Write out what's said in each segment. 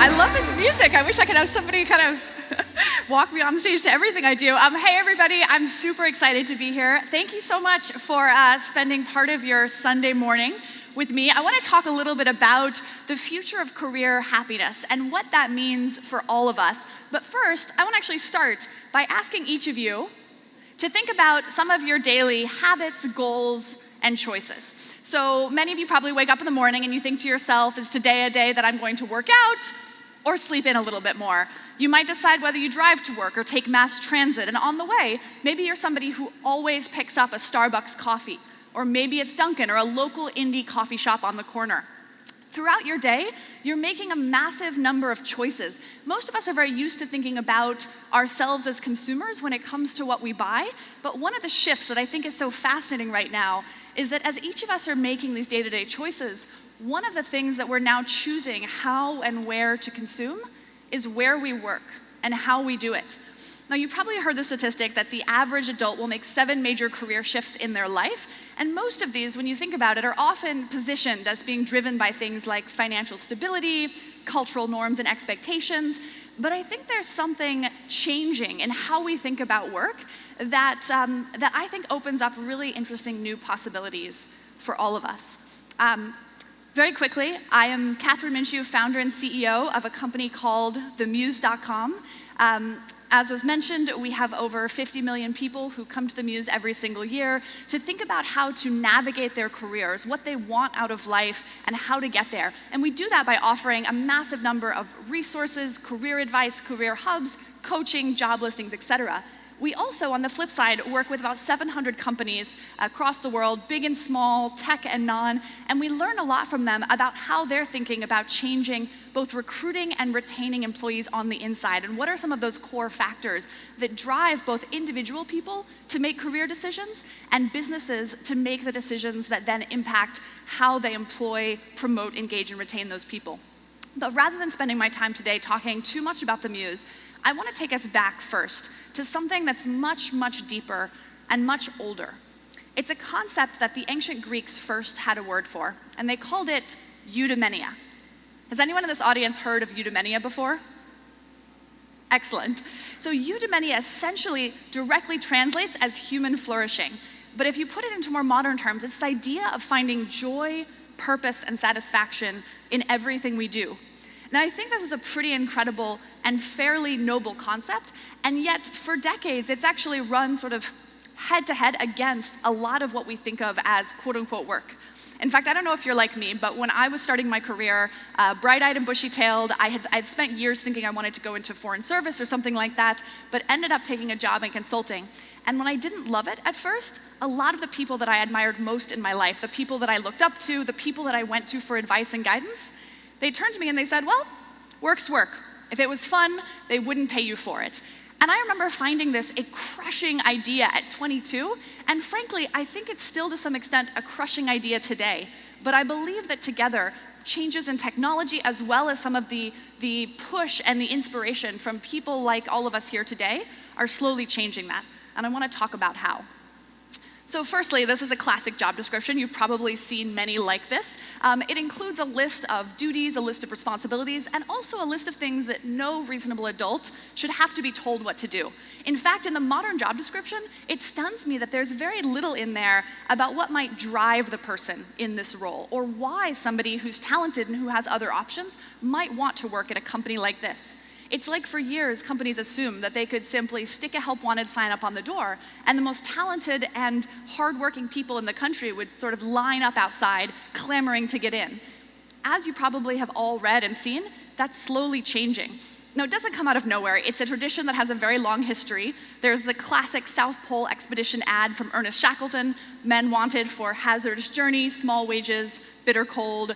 I love this music. I wish I could have somebody kind of walk me on stage to everything I do. Hey, everybody. I'm super excited to be here. Thank you so much for spending part of your Sunday morning with me. I want to talk a little bit about the future of career happiness and what that means for all of us. But first, I want to actually start by asking each of you to think about some of your daily habits, goals, and choices. So many of you probably wake up in the morning and you think to yourself, is today a day that I'm going to work out or sleep in a little bit more? You might decide whether you drive to work or take mass transit, and on the way, maybe you're somebody who always picks up a Starbucks coffee, or maybe it's Dunkin' or a local indie coffee shop on the corner. Throughout your day, you're making a massive number of choices. Most of us are very used to thinking about ourselves as consumers when it comes to what we buy, but one of the shifts that I think is so fascinating right now is that as each of us are making these day-to-day choices, one of the things that we're now choosing how and where to consume is where we work and how we do it. Now, you've probably heard the statistic that the average adult will make 7 major career shifts in their life, and most of these, when you think about it, are often positioned as being driven by things like financial stability, cultural norms and expectations. But I think there's something changing in how we think about work that I think opens up really interesting new possibilities for all of us. Very quickly, I am Kathryn Minshew, founder and CEO of a company called Muse.com. As was mentioned, we have over 50 million people who come to the Muse every single year to think about how to navigate their careers, what they want out of life, and how to get there. And we do that by offering a massive number of resources, career advice, career hubs, coaching, job listings, etc. We also, on the flip side, work with about 700 companies across the world, big and small, tech and non, and we learn a lot from them about how they're thinking about changing both recruiting and retaining employees on the inside, and what are some of those core factors that drive both individual people to make career decisions and businesses to make the decisions that then impact how they employ, promote, engage, and retain those people. But rather than spending my time today talking too much about the Muse, I want to take us back first to something that's much, much deeper and much older. It's a concept that the ancient Greeks first had a word for, and they called it eudaimonia. Has anyone in this audience heard of eudaimonia before? Excellent. So eudaimonia essentially directly translates as human flourishing. But if you put it into more modern terms, it's the idea of finding joy, purpose, and satisfaction in everything we do. Now, I think this is a pretty incredible and fairly noble concept, and yet for decades, it's actually run sort of head-to-head against a lot of what we think of as quote-unquote work. In fact, I don't know if you're like me, but when I was starting my career, bright-eyed and bushy-tailed, I'd spent years thinking I wanted to go into foreign service or something like that, but ended up taking a job in consulting. And when I didn't love it at first, a lot of the people that I admired most in my life, the people that I looked up to, the people that I went to for advice and guidance, they turned to me and they said, well, work's work. If it was fun, they wouldn't pay you for it. And I remember finding this a crushing idea at 22, and frankly, I think it's still to some extent a crushing idea today. But I believe that together, changes in technology as well as some of the push and the inspiration from people like all of us here today are slowly changing that. And I want to talk about how. So firstly, this is a classic job description. You've probably seen many like this. It includes a list of duties, a list of responsibilities, and also a list of things that no reasonable adult should have to be told what to do. In fact, in the modern job description, it stuns me that there's very little in there about what might drive the person in this role, or why somebody who's talented and who has other options might want to work at a company like this. It's like for years, companies assumed that they could simply stick a help wanted sign up on the door, and the most talented and hardworking people in the country would sort of line up outside, clamoring to get in. As you probably have all read and seen, that's slowly changing. Now, it doesn't come out of nowhere. It's a tradition that has a very long history. There's the classic South Pole expedition ad from Ernest Shackleton, men wanted for hazardous journey, small wages, bitter cold,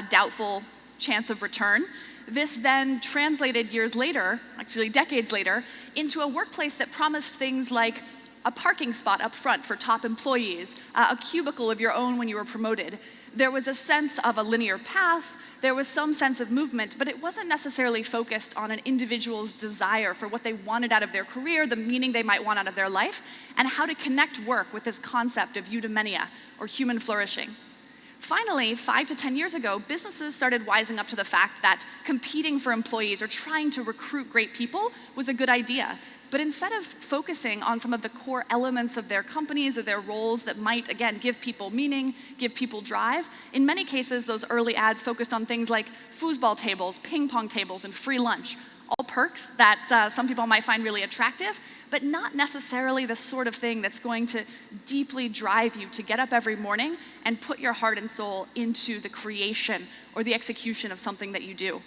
doubtful chance of return. This then translated years later, actually decades later, into a workplace that promised things like a parking spot up front for top employees, a cubicle of your own when you were promoted. There was a sense of a linear path, there was some sense of movement, but it wasn't necessarily focused on an individual's desire for what they wanted out of their career, the meaning they might want out of their life, and how to connect work with this concept of eudaimonia, or human flourishing. Finally, 5 to 10 years ago, businesses started wising up to the fact that competing for employees or trying to recruit great people was a good idea. But instead of focusing on some of the core elements of their companies or their roles that might, again, give people meaning, give people drive, in many cases, those early ads focused on things like foosball tables, ping pong tables, and free lunch. All perks that some people might find really attractive, but not necessarily the sort of thing that's going to deeply drive you to get up every morning and put your heart and soul into the creation or the execution of something that you do.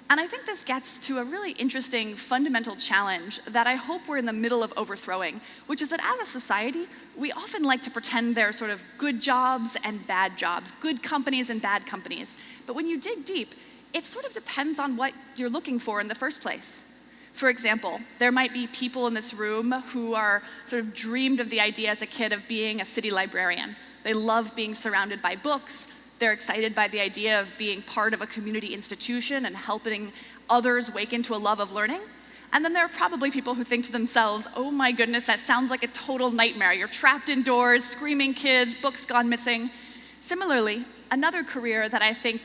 And I think this gets to a really interesting fundamental challenge that I hope we're in the middle of overthrowing, which is that as a society, we often like to pretend there are sort of good jobs and bad jobs, good companies and bad companies. But when you dig deep, it sort of depends on what you're looking for in the first place. For example, there might be people in this room who are sort of dreamed of the idea as a kid of being a city librarian. They love being surrounded by books. They're excited by the idea of being part of a community institution and helping others wake into a love of learning. And then there are probably people who think to themselves, oh my goodness, that sounds like a total nightmare. You're trapped indoors, screaming kids, books gone missing. Similarly, another career that I think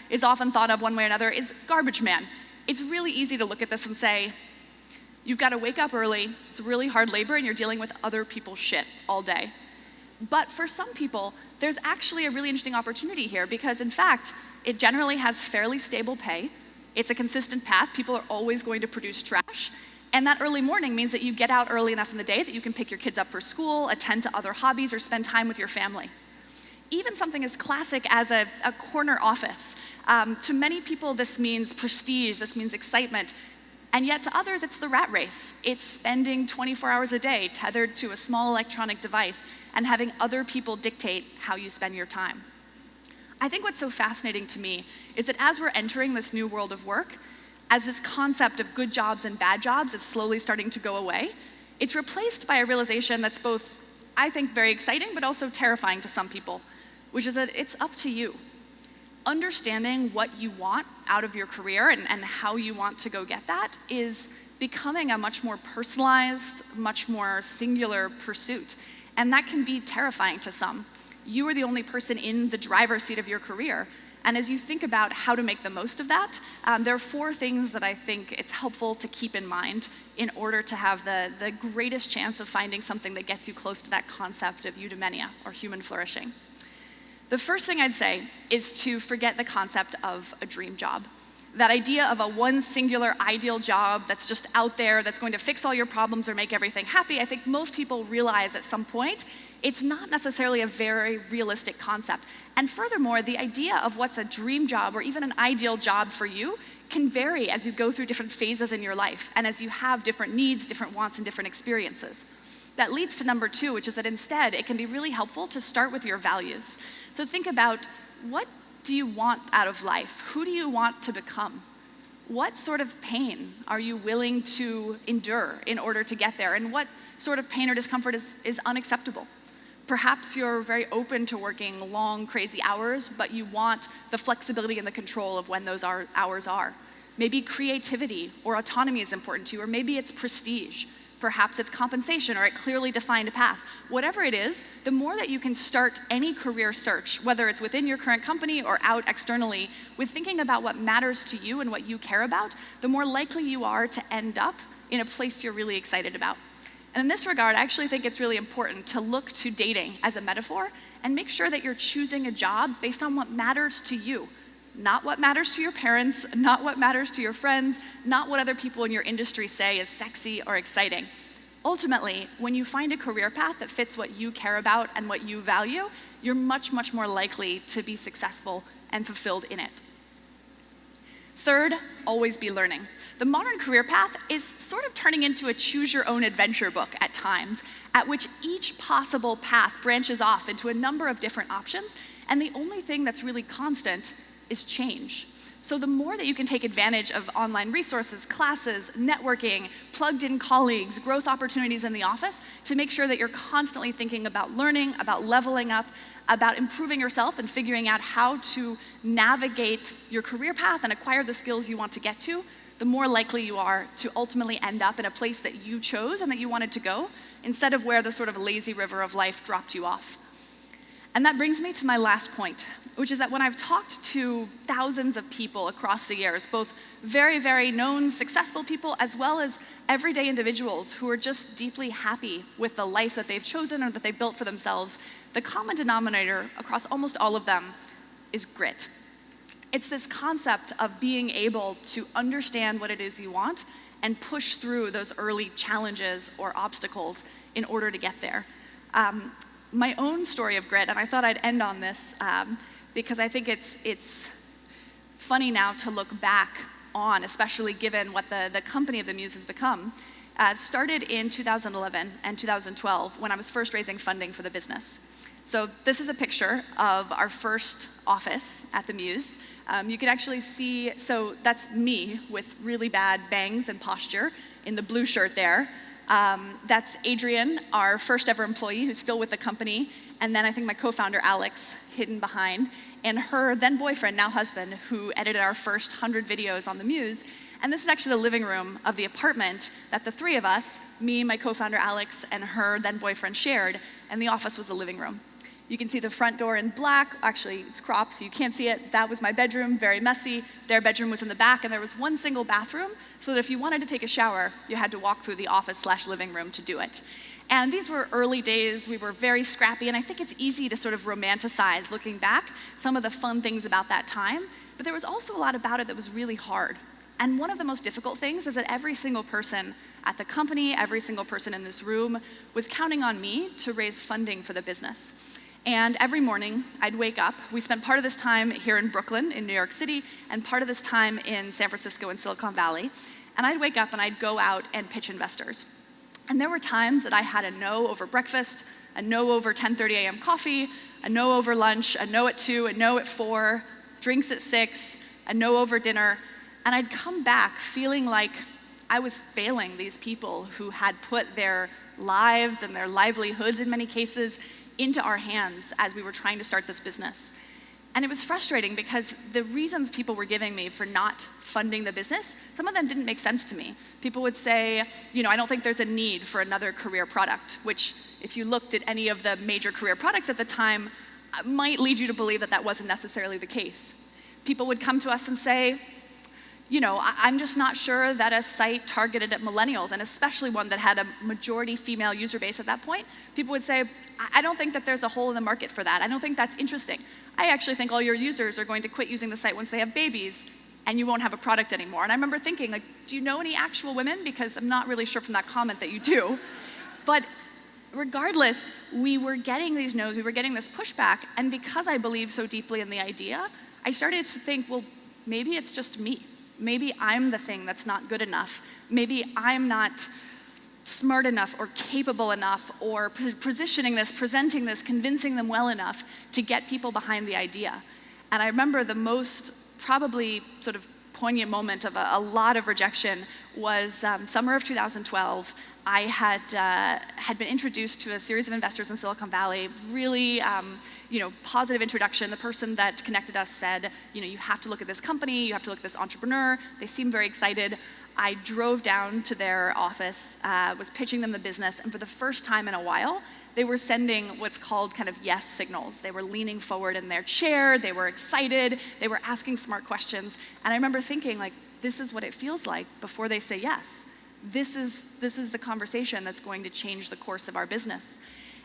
is often thought of one way or another is garbage man. It's really easy to look at this and say, you've got to wake up early, it's really hard labor, and you're dealing with other people's shit all day. But for some people, there's actually a really interesting opportunity here because, in fact, it generally has fairly stable pay. It's a consistent path. People are always going to produce trash. And that early morning means that you get out early enough in the day that you can pick your kids up for school, attend to other hobbies, or spend time with your family. Even something as classic as a corner office. To many people, this means prestige, this means excitement. And yet to others, it's the rat race. It's spending 24 hours a day tethered to a small electronic device and having other people dictate how you spend your time. I think what's so fascinating to me is that as we're entering this new world of work, as this concept of good jobs and bad jobs is slowly starting to go away, it's replaced by a realization that's both, I think, very exciting, but also terrifying to some people, which is that it's up to you. Understanding what you want out of your career and how you want to go get that is becoming a much more personalized, much more singular pursuit. And that can be terrifying to some. You are the only person in the driver's seat of your career. And as you think about how to make the most of that, there are 4 things that I think it's helpful to keep in mind in order to have the greatest chance of finding something that gets you close to that concept of eudaimonia, or human flourishing. The first thing I'd say is to forget the concept of a dream job. That idea of a one singular ideal job that's just out there, that's going to fix all your problems or make everything happy, I think most people realize at some point it's not necessarily a very realistic concept. And furthermore, the idea of what's a dream job or even an ideal job for you can vary as you go through different phases in your life and as you have different needs, different wants, and different experiences. That leads to number 2, which is that instead it can be really helpful to start with your values. So think about, what do you want out of life? Who do you want to become? What sort of pain are you willing to endure in order to get there? And what sort of pain or discomfort is unacceptable? Perhaps you're very open to working long, crazy hours, but you want the flexibility and the control of when those hours are. Maybe creativity or autonomy is important to you, or maybe it's prestige. Perhaps it's compensation or a clearly defined path. Whatever it is, the more that you can start any career search, whether it's within your current company or out externally, with thinking about what matters to you and what you care about, the more likely you are to end up in a place you're really excited about. And in this regard, I actually think it's really important to look to dating as a metaphor and make sure that you're choosing a job based on what matters to you. Not what matters to your parents, not what matters to your friends, not what other people in your industry say is sexy or exciting. Ultimately, when you find a career path that fits what you care about and what you value, you're much, much more likely to be successful and fulfilled in it. Third, always be learning. The modern career path is sort of turning into a choose-your-own-adventure book at times, at which each possible path branches off into a number of different options, and the only thing that's really constant is change. So the more that you can take advantage of online resources, classes, networking, plugged-in colleagues, growth opportunities in the office to make sure that you're constantly thinking about learning, about leveling up, about improving yourself and figuring out how to navigate your career path and acquire the skills you want to get to, the more likely you are to ultimately end up in a place that you chose and that you wanted to go, instead of where the sort of lazy river of life dropped you off. And that brings me to my last point, which is that when I've talked to thousands of people across the years, both very, very known, successful people, as well as everyday individuals who are just deeply happy with the life that they've chosen or that they've built for themselves, the common denominator across almost all of them is grit. It's this concept of being able to understand what it is you want and push through those early challenges or obstacles in order to get there. My own story of grit, and I thought I'd end on this because I think it's funny now to look back on, especially given what the company of the Muse has become. Started in 2011 and 2012 when I was first raising funding for the business. So this is a picture of our first office at the Muse. You can actually see, so that's me with really bad bangs and posture in the blue shirt there. That's Adrian, our first ever employee who's still with the company, and then I think my co-founder Alex, hidden behind, and her then boyfriend, now husband, who edited our first 100 videos on the Muse. And this is actually the living room of the apartment that the three of us, me, my co-founder Alex, and her then boyfriend shared, and the office was the living room. You can see the front door in black. Actually, it's cropped, so you can't see it. That was my bedroom, very messy. Their bedroom was in the back, and there was one single bathroom, so that if you wanted to take a shower, you had to walk through the office/living room to do it. And these were early days. We were very scrappy, and I think it's easy to sort of romanticize, looking back, some of the fun things about that time, but there was also a lot about it that was really hard. And one of the most difficult things is that every single person at the company, every single person in this room was counting on me to raise funding for the business. And every morning, I'd wake up. We spent part of this time here in Brooklyn, in New York City, and part of this time in San Francisco and Silicon Valley. And I'd wake up and I'd go out and pitch investors. And there were times that I had a no over breakfast, a no over 10:30 a.m. coffee, a no over lunch, a no at 2, a no at 4, drinks at 6, a no over dinner. And I'd come back feeling like I was failing these people who had put their lives and their livelihoods, in many cases, into our hands as we were trying to start this business. And it was frustrating because the reasons people were giving me for not funding the business, some of them didn't make sense to me. People would say, I don't think there's a need for another career product, which if you looked at any of the major career products at the time, might lead you to believe that that wasn't necessarily the case. People would come to us and say, I'm just not sure that a site targeted at millennials, and especially one that had a majority female user base at that point, people would say, I don't think that there's a hole in the market for that. I don't think that's interesting. I actually think all your users are going to quit using the site once they have babies, and you won't have a product anymore. And I remember thinking, do you know any actual women? Because I'm not really sure from that comment that you do. But regardless, we were getting these no's, we were getting this pushback, and because I believed so deeply in the idea, I started to think, well, maybe it's just me. Maybe I'm the thing that's not good enough. Maybe I'm not smart enough or capable enough or presenting this, convincing them well enough to get people behind the idea. And I remember the most probably sort of poignant moment of a lot of rejection was summer of 2012. I had been introduced to a series of investors in Silicon Valley, really positive introduction. The person that connected us said, you have to look at this company, you have to look at this entrepreneur. They seemed very excited. I drove down to their office, was pitching them the business, and for the first time in a while, they were sending what's called kind of yes signals. They were leaning forward in their chair, they were excited, they were asking smart questions, and I remember thinking, this is what it feels like before they say yes. This is the conversation that's going to change the course of our business.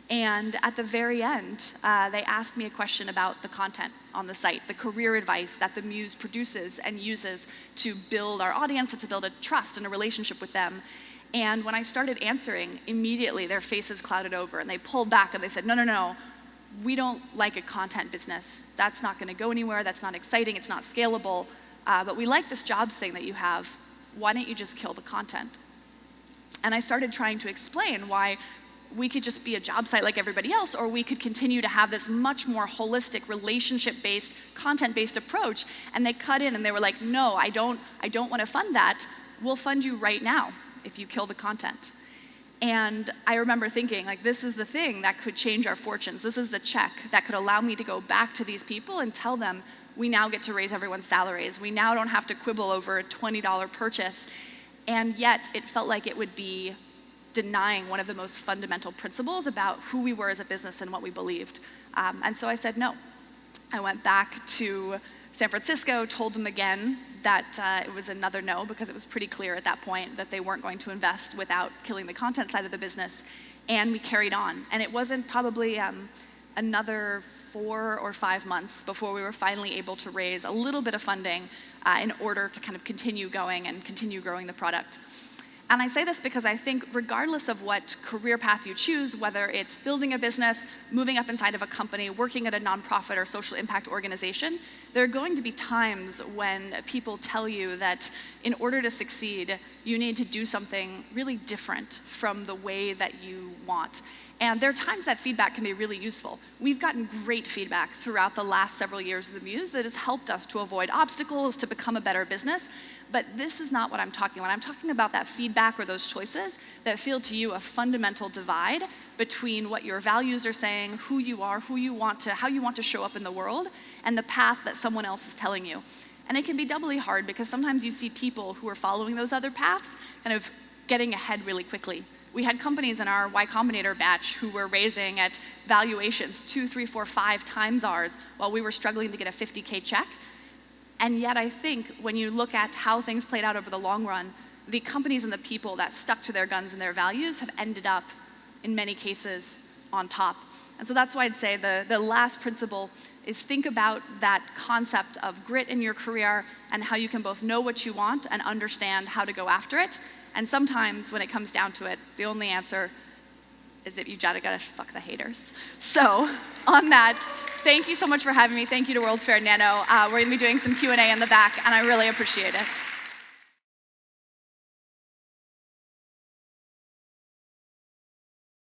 And at the very end, they asked me a question about the content on the site, the career advice that the Muse produces and uses to build our audience and to build a trust and a relationship with them. And when I started answering, immediately their faces clouded over and they pulled back and they said, no, we don't like a content business. That's not gonna go anywhere, that's not exciting, it's not scalable, but we like this jobs thing that you have. Why don't you just kill the content? And I started trying to explain why we could just be a job site like everybody else, or we could continue to have this much more holistic, relationship-based, content-based approach. And they cut in and they were like, no, I don't want to fund that. We'll fund you right now if you kill the content. And I remember thinking, this is the thing that could change our fortunes. This is the check that could allow me to go back to these people and tell them, we now get to raise everyone's salaries. We now don't have to quibble over a $20 purchase. And yet it felt like it would be denying one of the most fundamental principles about who we were as a business and what we believed. And so I said no. I went back to San Francisco, told them again that it was another no, because it was pretty clear at that point that they weren't going to invest without killing the content side of the business. And we carried on. And it wasn't probably another 4 or 5 months before we were finally able to raise a little bit of funding in order to kind of continue going and continue growing the product. And I say this because I think regardless of what career path you choose, whether it's building a business, moving up inside of a company, working at a nonprofit or social impact organization, there are going to be times when people tell you that in order to succeed, you need to do something really different from the way that you want. And there are times that feedback can be really useful. We've gotten great feedback throughout the last several years of the Muse that has helped us to avoid obstacles, to become a better business. But this is not what I'm talking about. I'm talking about that feedback or those choices that feel to you a fundamental divide between what your values are saying, who you are, how you want to show up in the world, and the path that someone else is telling you. And it can be doubly hard because sometimes you see people who are following those other paths kind of getting ahead really quickly. We had companies in our Y Combinator batch who were raising at valuations 2, 3, 4, 5 times ours while we were struggling to get a $50K check. And yet I think when you look at how things played out over the long run, the companies and the people that stuck to their guns and their values have ended up, in many cases, on top. And so that's why I'd say the last principle is think about that concept of grit in your career and how you can both know what you want and understand how to go after it. And sometimes when it comes down to it, the only answer is that you gotta fuck the haters. So on that, thank you so much for having me. Thank you to World's Fair Nano. We're gonna be doing some Q&A in the back, and I really appreciate it.